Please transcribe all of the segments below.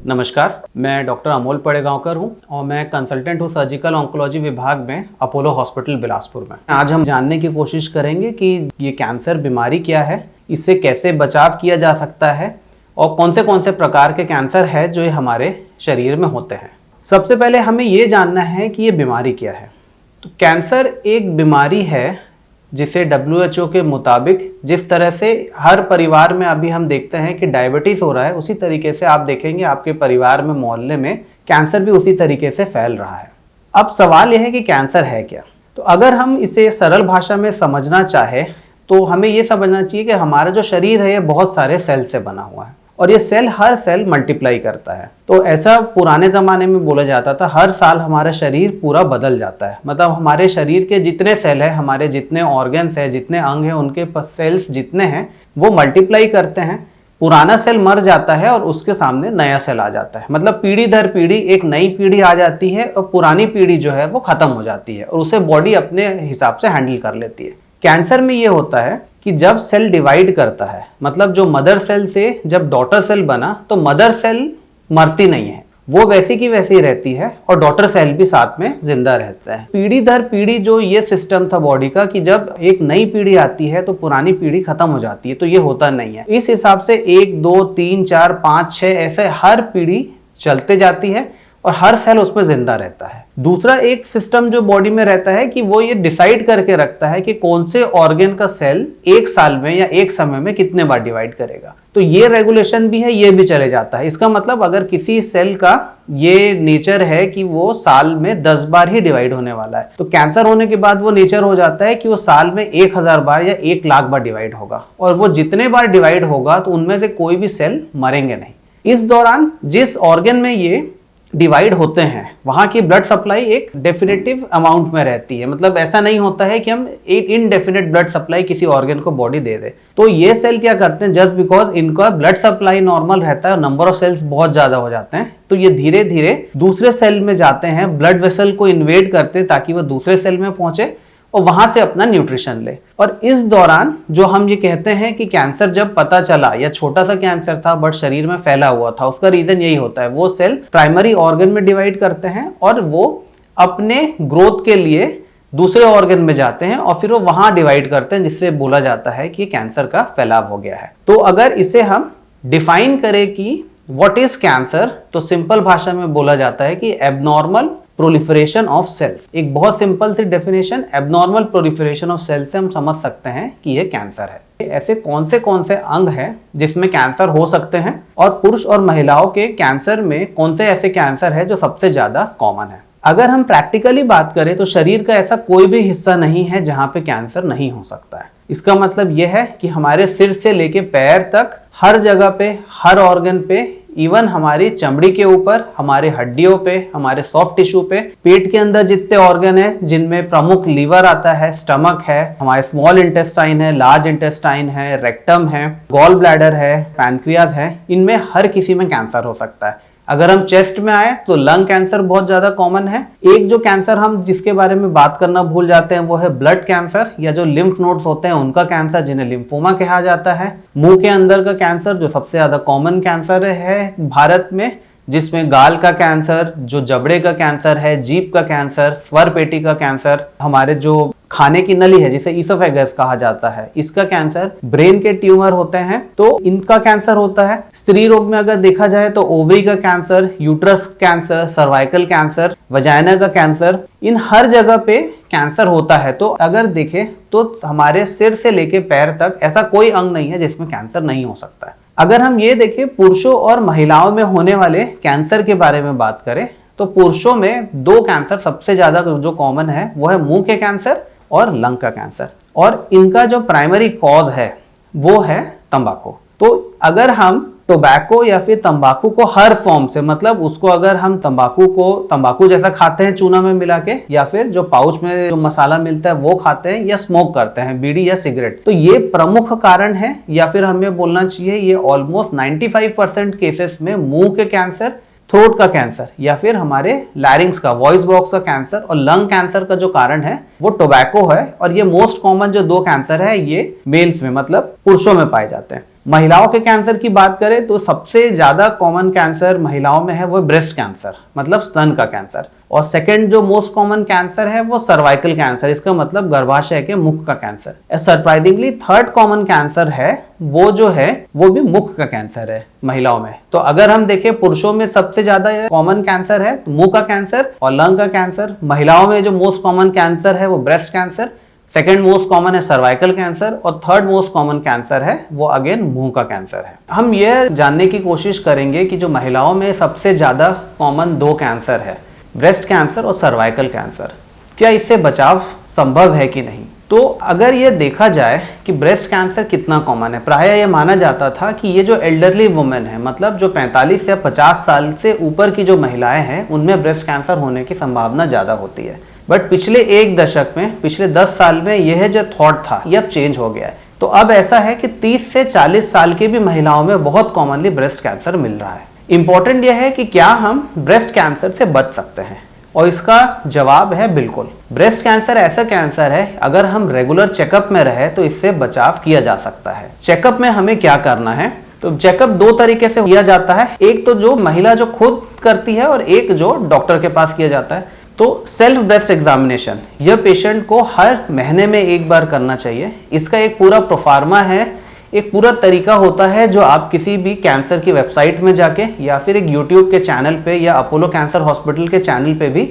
नमस्कार, मैं डॉक्टर अमोल पड़ेगांवकर हूं और मैं कंसल्टेंट हूं सर्जिकल ऑन्कोलॉजी विभाग में अपोलो हॉस्पिटल बिलासपुर में। आज हम जानने की कोशिश करेंगे कि ये कैंसर बीमारी क्या है, इससे कैसे बचाव किया जा सकता है और कौन से प्रकार के कैंसर है जो हमारे शरीर में होते हैं। सबसे पहले हमें ये जानना है कि ये बीमारी क्या है। तो कैंसर एक बीमारी है जिसे WHO के मुताबिक जिस तरह से हर परिवार में अभी हम देखते हैं कि डायबिटीज हो रहा है, उसी तरीके से आप देखेंगे आपके परिवार में, मोहल्ले में कैंसर भी उसी तरीके से फैल रहा है। अब सवाल यह है कि कैंसर है क्या। तो अगर हम इसे सरल भाषा में समझना चाहे तो हमें ये समझना चाहिए कि हमारा जो शरीर है ये बहुत सारे सेल से बना हुआ है और ये सेल, हर सेल मल्टीप्लाई करता है। तो ऐसा पुराने ज़माने में बोला जाता था, हर साल हमारा शरीर पूरा बदल जाता है। मतलब हमारे शरीर के जितने सेल हैं, हमारे जितने ऑर्गन्स हैं, जितने अंग हैं, उनके सेल्स जितने हैं वो मल्टीप्लाई करते हैं। पुराना सेल मर जाता है और उसके सामने नया सेल आ जाता है। मतलब पीढ़ी दर पीढ़ी एक नई पीढ़ी आ जाती है और पुरानी पीढ़ी जो है वो खत्म हो जाती है और उसे बॉडी अपने हिसाब से हैंडल कर लेती है। कैंसर में ये होता है कि जब सेल डिवाइड करता है, मतलब जो मदर सेल से जब डॉटर सेल बना, तो मदर सेल मरती नहीं है, वो वैसी की वैसी रहती है और डॉटर सेल भी साथ में जिंदा रहता है। पीढ़ी दर पीढ़ी जो ये सिस्टम था बॉडी का कि जब एक नई पीढ़ी आती है तो पुरानी पीढ़ी खत्म हो जाती है, तो ये होता नहीं है। इस हिसाब से 1, 2, 3, 4, 5, 6 ऐसे हर पीढ़ी चलते जाती है और हर सेल उसमें जिंदा रहता है। दूसरा एक सिस्टम जो बॉडी में रहता है कि वो ये डिसाइड करके रखता है कि कौन से ऑर्गन का सेल एक साल में या एक समय में कितने बार डिवाइड करेगा। तो ये रेगुलेशन भी है, ये भी चले जाता है। इसका मतलब अगर किसी सेल का ये नेचर है कि वो साल में 10 बार ही डिवाइड होने वाला है, तो कैंसर होने के बाद वो नेचर हो जाता है कि वो साल में 1000 बार या 1 लाख बार डिवाइड होगा और वो जितने बार डिवाइड होगा तो उनमें से कोई भी सेल मरेंगे नहीं। इस दौरान जिस ऑर्गन में ये डिवाइड होते हैं वहां की ब्लड सप्लाई एक डेफिनेटिव अमाउंट में रहती है। मतलब ऐसा नहीं होता है कि हम एक इनडेफिनेट ब्लड सप्लाई किसी ऑर्गन को बॉडी दे दे। तो ये सेल क्या करते हैं, जस्ट बिकॉज इनका ब्लड सप्लाई नॉर्मल रहता है, नंबर ऑफ सेल्स बहुत ज्यादा हो जाते हैं, तो ये धीरे धीरे दूसरे सेल में जाते हैं, ब्लड वेसल को इन्वेड करते हैं ताकि वो दूसरे सेल में पहुंचे और वहां से अपना न्यूट्रिशन ले। और इस दौरान जो हम ये कहते हैं कि कैंसर जब पता चला या छोटा सा कैंसर था बट शरीर में फैला हुआ था, उसका रीजन यही होता है, वो सेल प्राइमरी ऑर्गन में डिवाइड करते हैं और वो अपने ग्रोथ के लिए दूसरे ऑर्गन में जाते हैं और फिर वो वहां डिवाइड करते हैं, जिससे बोला जाता है कि कैंसर का फैलाव हो गया है। तो अगर इसे हम डिफाइन करें कि व्हाट इज कैंसर, तो सिंपल भाषा में बोला जाता है कि एबनॉर्मल प्रोलिफरेशन ऑफ सेल्स। एक बहुत सिंपल सी definition, abnormal proliferation of cells से हम समझ सकते हैं कि यह कैंसर है। ऐसे कौन से अंग हैं जिसमें कैंसर हो सकते हैं और पुरुष और महिलाओं के कैंसर में कौन से ऐसे कैंसर है जो सबसे ज्यादा कॉमन है। अगर हम प्रैक्टिकली बात करें तो शरीर का ऐसा कोई भी हिस्सा नहीं है जहां पे कैंसर नहीं हो सकता है। इसका मतलब यह है कि हमारे सिर से लेके पैर तक हर जगह पे, हर ऑर्गन पे, इवन हमारी चमड़ी के ऊपर, हमारे हड्डियों पे, हमारे सॉफ्ट टिश्यू पे, पेट के अंदर जितने ऑर्गन है जिनमें प्रमुख लीवर आता है, स्टमक है, हमारे स्मॉल इंटेस्टाइन है, लार्ज इंटेस्टाइन है, रेक्टम है, गॉल ब्लैडर है, पैनक्रियाज है, इनमें हर किसी में कैंसर हो सकता है। अगर हम चेस्ट में आए तो लंग कैंसर बहुत ज्यादा कॉमन है। एक जो कैंसर हम जिसके बारे में बात करना भूल जाते हैं वो है ब्लड कैंसर, या जो लिम्फ नोड्स होते हैं उनका कैंसर, जिन्हें लिम्फोमा कहा जाता है। मुंह के अंदर का कैंसर जो सबसे ज्यादा कॉमन कैंसर है भारत में, जिसमें गाल का कैंसर, जो जबड़े का कैंसर है, जीभ का कैंसर, स्वर पेटी का कैंसर, हमारे जो खाने की नली है जिसे ईसोफेगस कहा जाता है, इसका कैंसर, ब्रेन के ट्यूमर होते हैं तो इनका कैंसर होता है। स्त्री रोग में अगर देखा जाए तो ओवरी का cancer, uterus cancer, cervical cancer, vagina का कैंसर, इन हर जगह पे कैंसर होता है। तो अगर देखें तो हमारे सिर से लेके पैर तक ऐसा कोई अंग नहीं है जिसमें कैंसर नहीं हो सकता है। अगर हम ये देखें पुरुषों और महिलाओं में होने वाले कैंसर के बारे में बात करें तो पुरुषों में 2 कैंसर सबसे ज्यादा जो कॉमन है वो है मुंह के कैंसर और लंग का कैंसर, और इनका जो प्राइमरी कॉज है वो है तंबाकू। तो अगर हम टोबैको या फिर तंबाकू को हर फॉर्म से, मतलब उसको अगर हम तंबाकू जैसा खाते हैं चूना में मिला के, या फिर जो पाउच में जो मसाला मिलता है वो खाते हैं, या स्मोक करते हैं बीड़ी या सिगरेट, तो ये प्रमुख कारण है। या फिर हमें बोलना चाहिए ये ऑलमोस्ट 95% केसेस में मुंह के कैंसर, थ्रोट का कैंसर या फिर हमारे लैरिंग्स का, वॉइस बॉक्स का कैंसर और लंग कैंसर का जो कारण है वो टोबैको है। और ये मोस्ट कॉमन जो 2 कैंसर है ये मेल्स में, मतलब पुरुषों में पाए जाते हैं। महिलाओं के कैंसर की बात करें तो सबसे ज्यादा कॉमन कैंसर महिलाओं में है वो ब्रेस्ट कैंसर, मतलब स्तन का कैंसर। और सेकंड जो मोस्ट कॉमन कैंसर है वो सर्वाइकल कैंसर, इसका मतलब गर्भाशय के मुख का cancer. Surprisingly third common cancer है वो जो है वो भी मुख का कैंसर है महिलाओं में। तो अगर हम देखें पुरुषों में सबसे ज्यादा कॉमन कैंसर है तो मुंह का कैंसर और लंग का कैंसर। महिलाओं में जो मोस्ट कॉमन कैंसर है वो breast cancer, second most common है सर्वाइकल कैंसर और थर्ड मोस्ट कॉमन कैंसर है वो अगेन मुंह का कैंसर है। हम यह जानने की कोशिश करेंगे कि जो महिलाओं में सबसे ज्यादा कॉमन दो कैंसर है, ब्रेस्ट कैंसर और सर्वाइकल कैंसर, क्या इससे बचाव संभव है कि नहीं। तो अगर ये देखा जाए कि ब्रेस्ट कैंसर कितना कॉमन है, प्रायः ये माना जाता था कि ये जो एल्डरली वुमेन है, मतलब जो 45 या 50 साल से ऊपर की जो महिलाएं हैं उनमें ब्रेस्ट कैंसर होने की संभावना ज्यादा होती है। बट पिछले एक दशक में, पिछले 10 साल में यह जो थॉट था ये अब चेंज हो गया है। तो अब ऐसा है कि 30 से 40 साल की भी महिलाओं में बहुत कॉमनली ब्रेस्ट कैंसर मिल रहा है। इंपॉर्टेंट यह है कि क्या हम ब्रेस्ट कैंसर से बच सकते हैं, और इसका जवाब है बिल्कुल। ब्रेस्ट कैंसर ऐसा कैंसर है अगर हम रेगुलर चेकअप में रहे तो इससे बचाव किया जा सकता है। चेकअप में हमें क्या करना है, तो चेकअप दो तरीके से किया जाता है, एक तो जो महिला जो खुद करती है और एक जो डॉक्टर के पास किया जाता है। तो सेल्फ ब्रेस्ट एग्जामिनेशन यह पेशेंट को हर महीने में एक बार करना चाहिए। इसका एक पूरा प्रोफार्मा है, एक पूरा तरीका होता है जो आप किसी भी कैंसर की वेबसाइट में जाके या फिर एक यूट्यूब के चैनल पे या अपोलो कैंसर हॉस्पिटल के चैनल पे भी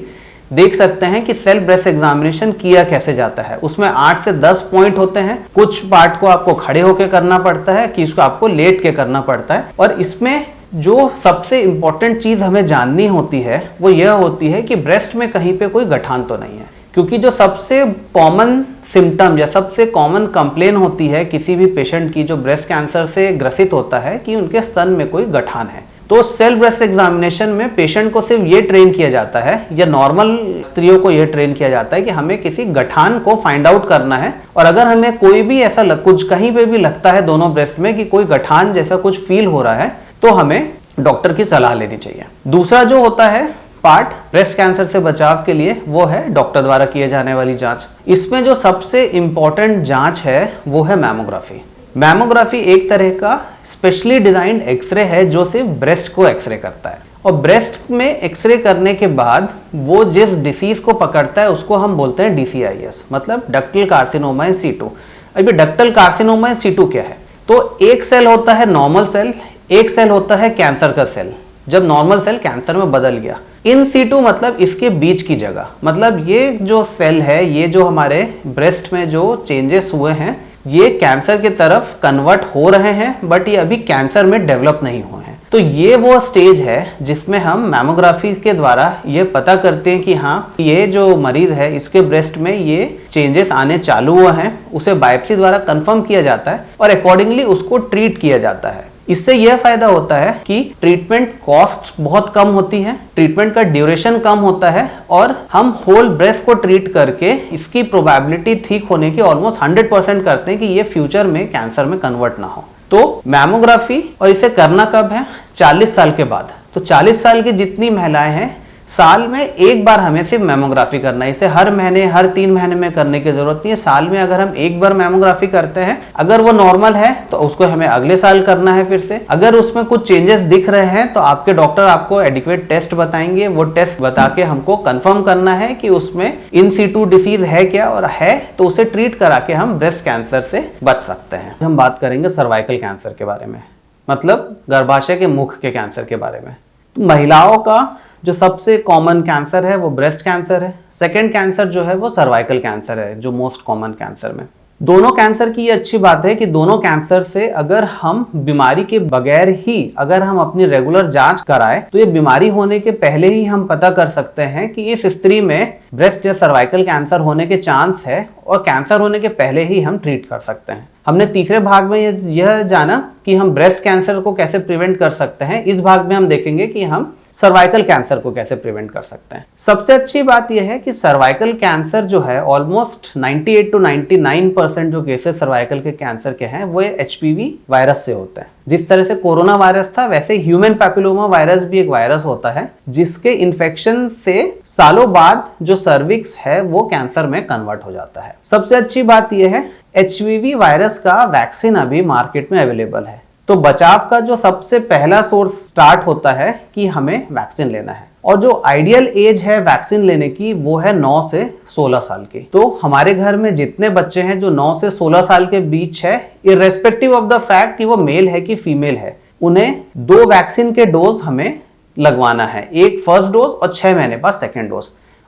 देख सकते हैं कि सेल्फ ब्रेस्ट एग्जामिनेशन किया कैसे जाता है। उसमें 8 से 10 पॉइंट होते हैं। कुछ पार्ट को आपको खड़े होकर करना पड़ता है, कि इसको आपको लेट के करना पड़ता है। और इसमें जो सबसे इंपॉर्टेंट चीज हमें जाननी होती है वो यह होती है कि ब्रेस्ट में कहीं पे कोई गठान तो नहीं है, क्योंकि जो सबसे कॉमन सिम्टम या सबसे कॉमन कंप्लेन होती है किसी भी पेशेंट की जो ब्रेस्ट कैंसर से ग्रसित होता है कि उनके स्तन में कोई गठान है। तो सेल्फ ब्रेस्ट एग्जामिनेशन में पेशेंट को सिर्फ ये ट्रेन किया जाता है, या नॉर्मल स्त्रियों को ये ट्रेन किया जाता है कि हमें किसी गठान को फाइंड आउट करना है, और अगर हमें कोई भी ऐसा कुछ कहीं पे भी लगता है दोनों ब्रेस्ट में कि कोई गठान जैसा कुछ फील हो रहा है तो हमें डॉक्टर की सलाह लेनी चाहिए। दूसरा जो होता है पार्ट ब्रेस्ट कैंसर से बचाव के लिए वो है डॉक्टर द्वारा किए जाने वाली जांच। इसमें जो सबसे इंपॉर्टेंट जांच है वो है मैमोग्राफी। मैमोग्राफी एक तरह का स्पेशली डिजाइंड एक्सरे है जो सिर्फ ब्रेस्ट को एक्सरे करता है, और ब्रेस्ट में एक्सरे करने के बाद वो जिस डिसीज को पकड़ता है उसको हम बोलते हैं DCIS, मतलब डक्टल कार्सिनोमा इन सीटू। अभी डक्टल कार्सिनोमा इन सीटू क्या है, तो एक सेल होता है नॉर्मल सेल, एक सेल होता है कैंसर का सेल। जब नॉर्मल सेल कैंसर में बदल गया, इन सीटू मतलब इसके बीच की जगह, मतलब ये जो सेल है, ये जो हमारे ब्रेस्ट में जो चेंजेस हुए हैं ये कैंसर की तरफ कन्वर्ट हो रहे हैं, बट ये अभी कैंसर में डेवलप नहीं हुए हैं। तो ये वो स्टेज है जिसमें हम मैमोग्राफी के द्वारा ये पता करते हैं कि हाँ ये जो मरीज है इसके ब्रेस्ट में ये चेंजेस आने चालू हुए हैं। उसे बायोप्सी द्वारा कंफर्म किया जाता है और अकॉर्डिंगली उसको ट्रीट किया जाता है। इससे यह फायदा होता है कि ट्रीटमेंट कॉस्ट बहुत कम होती है, ट्रीटमेंट का ड्यूरेशन कम होता है, और हम होल ब्रेस्ट को ट्रीट करके इसकी प्रोबेबिलिटी ठीक होने की ऑलमोस्ट 100% करते हैं कि ये फ्यूचर में कैंसर में कन्वर्ट ना हो। तो मैमोग्राफी, और इसे करना कब है, 40 साल के बाद। तो 40 साल की जितनी महिलाएं हैं साल में एक बार हमें सिर्फ मैमोग्राफी करना है। इसे हर महीने, हर 3 महीने में करने की जरूरत नहीं है। साल में अगर हम एक बार मैमोग्राफी करते हैं, अगर वो नॉर्मल है तो उसको हमें अगले साल करना है फिर से। अगर उसमें कुछ चेंजेस दिख रहे हैं तो आपके डॉक्टर आपको एडिक्वेट टेस्ट बताएंगे। वो टेस्ट बता के हमको कंफर्म करना है कि उसमें इन सीटू डिसीज है क्या, और है तो उसे ट्रीट करा के हम ब्रेस्ट कैंसर से बच सकते हैं। हम बात करेंगे सर्वाइकल कैंसर के बारे में, मतलब गर्भाशय के मुख के कैंसर के बारे में। तो महिलाओं का जो सबसे कॉमन कैंसर है वो ब्रेस्ट कैंसर है। सेकंड कैंसर जो है वो सर्वाइकल कैंसर है, जो मोस्ट कॉमन कैंसर में। दोनों कैंसर की ये अच्छी बात है कि दोनों कैंसर से अगर हम बीमारी के बगैर ही अगर हम अपनी रेगुलर जांच कराएं तो ये बीमारी होने के पहले ही हम पता कर सकते हैं कि इस स्त्री में ब्रेस्ट या सर्वाइकल कैंसर होने के चांस है, और कैंसर होने के पहले ही हम ट्रीट कर सकते हैं। हमने तीसरे भाग में यह जाना कि हम ब्रेस्ट कैंसर को कैसे प्रिवेंट कर सकते हैं। इस भाग में हम देखेंगे कि हम सर्वाइकल कैंसर को कैसे प्रिवेंट कर सकते हैं। सबसे अच्छी बात यह है कि सर्वाइकल कैंसर जो है ऑलमोस्ट 98 to 99% जो केसेस सर्वाइकल के कैंसर के हैं वो HPV वायरस से होता है। जिस तरह से कोरोना वायरस था वैसे ह्यूमन पैपिलोमा वायरस भी एक वायरस होता है जिसके इन्फेक्शन से सालों बाद जो सर्विक्स है वो कैंसर में कन्वर्ट हो जाता है। सबसे अच्छी बात यह है HPV वायरस का वैक्सीन अभी मार्केट में अवेलेबल है। तो बचाव का जो सबसे पहला सोर्स स्टार्ट होता है कि हमें वैक्सीन लेना है, और जो आइडियल एज है वैक्सीन लेने की वो है 9 से 16 साल की। तो हमारे घर में जितने बच्चे हैं जो 9 से 16 साल के बीच है, इर्रेस्पेक्टिव ऑफ द फैक्ट कि वो मेल है कि फीमेल है, उन्हें 2 वैक्सीन के डोज हमें लगवाना है, एक फर्स्ट डोज और 6 महीने बाद सेकेंड डोज।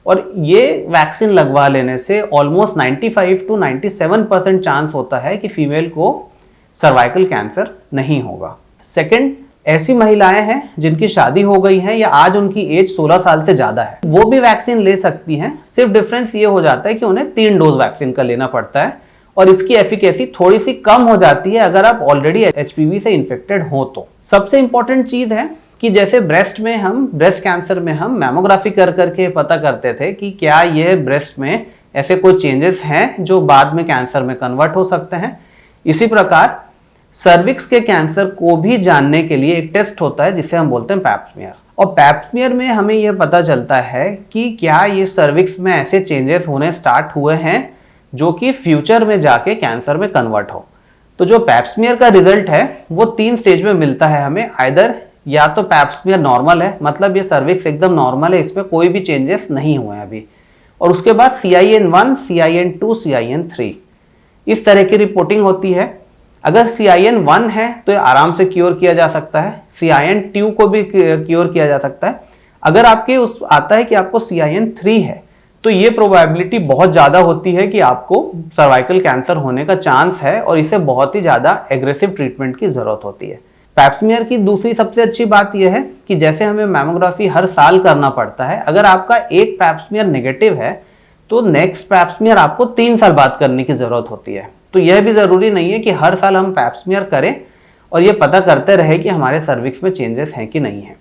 और ये वैक्सीन लगवा लेने से ऑलमोस्ट 95 to 97% चांस होता है कि फीमेल को सर्वाइकल कैंसर नहीं होगा। सेकंड, ऐसी महिलाएं हैं जिनकी शादी हो गई है या आज उनकी एज 16 साल से ज्यादा है, वो भी वैक्सीन ले सकती हैं। सिर्फ डिफरेंस ये हो जाता है कि उन्हें 3 डोज वैक्सीन का लेना पड़ता है और इसकी एफिकेसी थोड़ी सी कम हो जाती है अगर आप ऑलरेडी HPV से इन्फेक्टेड हो तो। सबसे इंपॉर्टेंट चीज है कि जैसे ब्रेस्ट कैंसर में हम मैमोग्राफी कर करके पता करते थे कि क्या ये ब्रेस्ट में ऐसे कोई चेंजेस हैं जो बाद में कैंसर में कन्वर्ट हो सकते हैं, इसी प्रकार सर्विक्स के कैंसर को भी जानने के लिए एक टेस्ट होता है जिसे हम बोलते हैं पैप स्मीयर। और पैप स्मीयर में हमें यह पता चलता है कि क्या ये सर्विक्स में ऐसे चेंजेस होने स्टार्ट हुए हैं जो कि फ्यूचर में जाके कैंसर में कन्वर्ट हो। तो जो पैप स्मीयर का रिजल्ट है वो 3 स्टेज में मिलता है हमें। आइदर या तो पैप स्मीयर नॉर्मल है, मतलब ये सर्विक्स एकदम नॉर्मल है, इसमें कोई भी चेंजेस नहीं हुए हैं अभी, और उसके बाद CIN1, CIN2, CIN3 इस तरह की रिपोर्टिंग होती है। अगर CIN1 है तो ये आराम से क्योर किया जा सकता है, CIN2 को भी क्योर किया जा सकता है। अगर आपके उस आता है कि आपको CIN3 है तो ये प्रोबेबिलिटी बहुत ज़्यादा होती है कि आपको सर्वाइकल कैंसर होने का चांस है और इसे बहुत ही ज़्यादा एग्रेसिव ट्रीटमेंट की ज़रूरत होती है। पैप स्मीयर की दूसरी सबसे अच्छी बात यह है कि जैसे हमें मैमोग्राफी हर साल करना पड़ता है, अगर आपका एक पैप स्मीयर नेगेटिव है तो नेक्स्ट पैप स्मीयर आपको 3 साल बाद करने की ज़रूरत होती है। तो यह भी ज़रूरी नहीं है कि हर साल हम पैप स्मीयर करें और ये पता करते रहे कि हमारे सर्विक्स में चेंजेस हैं कि नहीं है।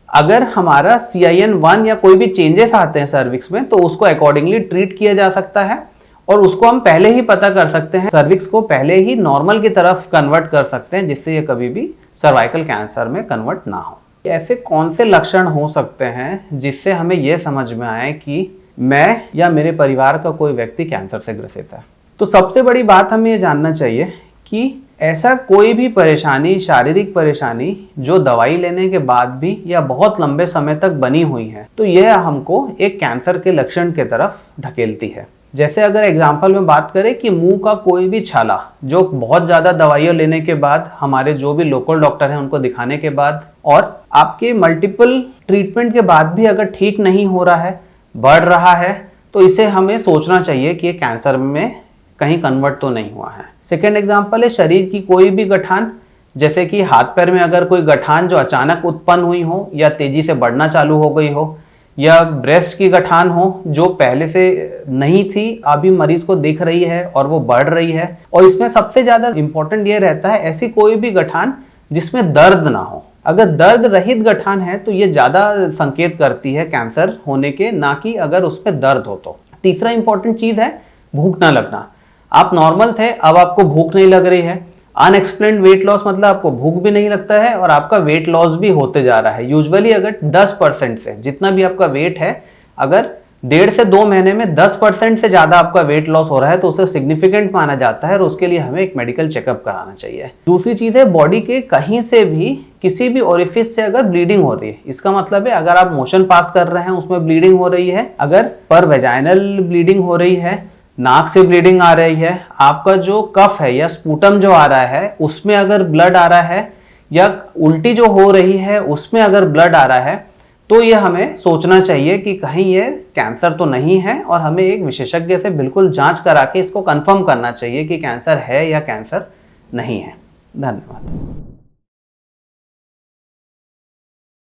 अगर हमारा CIN1 या कोई भी चेंजेस आते हैं सर्विक्स में तो उसको अकॉर्डिंगली ट्रीट किया जा सकता है और उसको हम पहले ही पता कर सकते हैं, सर्विक्स को पहले ही नॉर्मल की तरफ कन्वर्ट कर सकते हैं जिससे ये कभी भी सर्वाइकल कैंसर में कन्वर्ट ना हो। ऐसे कौन से लक्षण हो सकते हैं जिससे हमें यह समझ में आए कि मैं या मेरे परिवार का कोई व्यक्ति कैंसर से ग्रसित है? तो सबसे बड़ी बात हमें ये जानना चाहिए कि ऐसा कोई भी परेशानी, शारीरिक परेशानी जो दवाई लेने के बाद भी या बहुत लंबे समय तक बनी हुई है तो यह हमको एक कैंसर के लक्षण की तरफ ढकेलती है। जैसे अगर एग्जाम्पल में बात करें कि मुंह का कोई भी छाला जो बहुत ज़्यादा दवाइयाँ लेने के बाद, हमारे जो भी लोकल डॉक्टर हैं उनको दिखाने के बाद और आपके मल्टीपल ट्रीटमेंट के बाद भी अगर ठीक नहीं हो रहा है, बढ़ रहा है, तो इसे हमें सोचना चाहिए कि ये कैंसर में कहीं कन्वर्ट तो नहीं हुआ है। सेकेंड एग्जाम्पल है शरीर की कोई भी गठान, जैसे कि हाथ पैर में अगर कोई गठान जो अचानक उत्पन्न हुई हो या तेजी से बढ़ना चालू हो गई हो, या ब्रेस्ट की गठान हो जो पहले से नहीं थी अभी मरीज को दिख रही है और वो बढ़ रही है। और इसमें सबसे ज़्यादा इंपॉर्टेंट ये रहता है ऐसी कोई भी गठान जिसमें दर्द ना हो। अगर दर्द रहित गठान है तो ये ज़्यादा संकेत करती है कैंसर होने के, ना कि अगर उसमें दर्द हो तो। तीसरा इंपॉर्टेंट चीज़ है भूख ना लगना। आप नॉर्मल थे, अब आपको भूख नहीं लग रही है। अनएक्सप्लेन्ड वेट लॉस मतलब आपको भूख भी नहीं लगता है और आपका वेट लॉस भी होते जा रहा है। यूजुअली अगर 10% से जितना भी आपका वेट है, अगर 1.5 से 2 महीने में 10% से ज़्यादा आपका वेट लॉस हो रहा है तो उसे सिग्निफिकेंट माना जाता है और उसके लिए हमें एक मेडिकल चेकअप कराना चाहिए। दूसरी चीज़ है बॉडी के कहीं से भी किसी भी ओरिफिस से अगर ब्लीडिंग हो रही है, इसका मतलब है अगर आप मोशन पास कर रहे हैं उसमें ब्लीडिंग हो रही है, अगर पर वेजाइनल ब्लीडिंग हो रही है, नाक से ब्लीडिंग आ रही है, आपका जो कफ है या स्पूटम जो आ रहा है उसमें अगर ब्लड आ रहा है, या उल्टी जो हो रही है उसमें अगर ब्लड आ रहा है, तो ये हमें सोचना चाहिए कि कहीं ये कैंसर तो नहीं है और हमें एक विशेषज्ञ से बिल्कुल जांच करा के इसको कंफर्म करना चाहिए कि कैंसर है या कैंसर नहीं है। धन्यवाद।